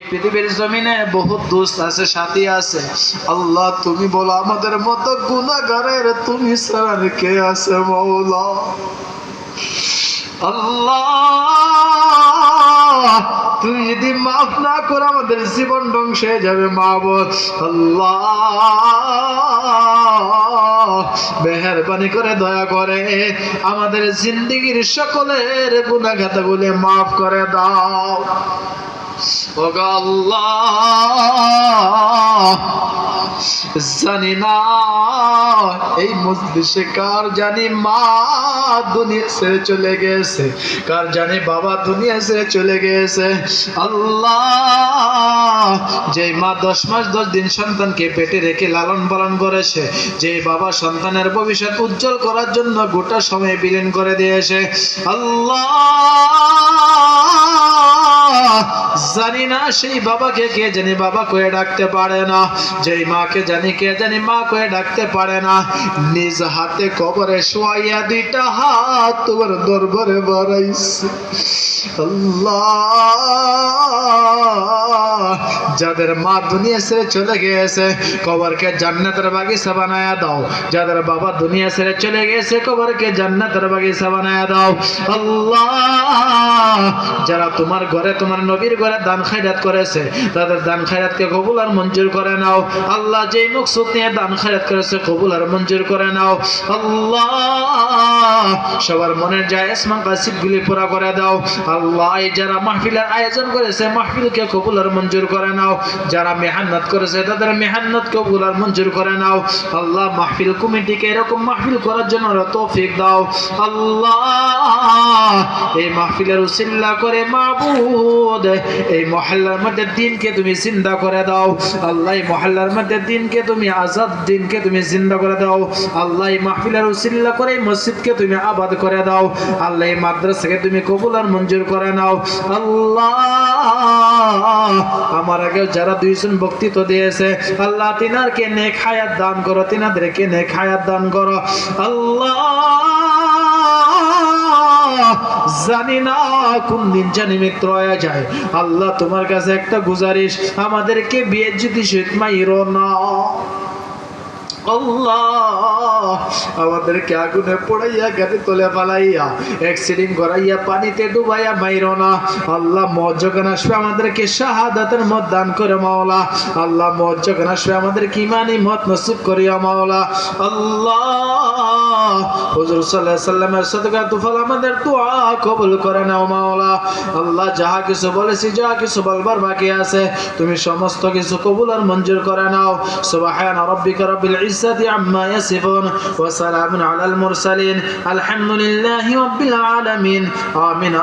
পৃথিবীর জমিনে বহুত দোস্ত আছে, সাথী আছে। আল্লাহ তুমি বলো আমাদের মতো গুনাহগারের তুমি ছাড়া আর কে আছে মাওলা? আল্লাহ তুমি যদি মাফ না করো আমাদের জীবন ধ্বংস হয়ে যাবে মাবুদ। আল্লাহ মেহেরবানি করে দয়া করে আমাদের জিন্দেগীর সকলের গুনাহ খাতাগুলি মাফ করে দাও। ওগো আল্লাহ জানি না এই মজলিসে কার জানি মা দুনিয়া ছেড়ে চলে গেছে, কার জানি বাবা দুনিয়া ছেড়ে চলে গেছে। আল্লাহ যে মা 10 মাস 10 দিন সন্তানকে পেটে রেখে লালন পালন করেছে, যে বাবা সন্তানের ভবিষ্যৎ উজ্জ্বল করার জন্য গোটা সময় বিলীন করে দিয়েছে, আল্লাহ জানি না সেই বাবাকে কে জানি বাবা কয়ে ডাকতে পারে না, যেই মাকে জানি কে জানি মা কয়ে ডাকতে পারে না। নিজ হাতে কবরে শোয়াইয়া 2টা হাত তোমার দরবারে বাড়াইছে। আল্লাহ যাদের মা দুনিয়া ছেড়ে চলে গিয়েছে কবরকে জান্নাতের বাগিচা বানায়া দাও। যাদের বাবা দুনিয়া ছেড়ে চলে গিয়েছে কবরকে জান্নাতের বাগিচা বানায়া দাও। আল্লাহ যারা তোমার ঘরে তোমার নবীর ঘরে দান খায়রাত করেছে তাদের দান খায়রাতকে কবুল আর মঞ্জুর করে নাও। আল্লাহ যেই মকসুদ নিয়ে দান খায়রাত করেছে কবুল আর মঞ্জুর করে নাও। আল্লাহ সবার মনের জায়েজ মাকাসিদগুলি পুরা করে দাও। আল্লাহ যারা মাহফিলের আয়োজন করেছে মাহফিলকে কবুল আর মঞ্জুর করে নাও। যারা মেহনত করেছে তাদের মেহনত কবুল আর মঞ্জুর করে নাও। আল্লাহ মাহফিল কমিটিকে এরকম মাহফিল করার জন্য তৌফিক দাও। আল্লাহ এই মাহফিলের উসিলা করে মাবুদ এই মহল্লার মধ্যে দিনকে তুমি জিন্দা করে দাও। আল্লাহ এই মহল্লার মধ্যে দিনকে তুমি আজাদ দিনকে তুমি জিন্দা করে দাও। আল্লাহ এই মাহফিলের উসিলা করে এই মসজিদকে তুমি আবাদ করে দাও। আল্লাহ এই মাদ্রাসাকে তুমি কবুল আর মঞ্জুর করে নাও। আল্লাহ আমার আগে যারা 2 জন বক্তৃতা দিয়েছে আল্লাহ তিনারকে নেক হায়াত দান করো, তিনাদেরকে নেক হায়াত দান করো। আল্লাহ জানি না কোন দিন জানি মৃত্যু হয়ে যায়। আল্লাহ তোমার কাছে একটা গুজারিশ, আমাদেরকে বেইজ্জতি সহিত মাইরো না। আল্লাহ আমাদেরকে আগুনে পোড়াইয়া গাড়ি তোলে পালাইয়া অ্যাক্সিডেন্ট করাইয়া পানিতে ডুবাইয়া মাইরো না। আল্লাহ মওত যখন আসবে আমাদেরকে শাহাদাতের মত দান করে মাওলা। আল্লাহ মওত যখন আসবে আমাদেরকে ঈমানি মত নসিব করিয়া মাওলা। আল্লাহ হুজুর সাল্লাল্লাহু আলাইহি সাল্লামের সাদকা তুফাল আমাদের দোয়া কবুল করে নাও মাওলা। আল্লাহ যাহা কিছু বলেছি যাহা কিছু বলবার বাকি আছে তুমি সমস্ত কিছু কবুল আর মঞ্জুর করে নাও। সুবহান রাব্বিকা রাব্বিল ইজ্জাতি আম্মা ইয়াসিফুন ওয়া সালামুন আলাল মুরসালিন আলহামদুলিল্লাহি রাব্বিল আলামিন আমিন।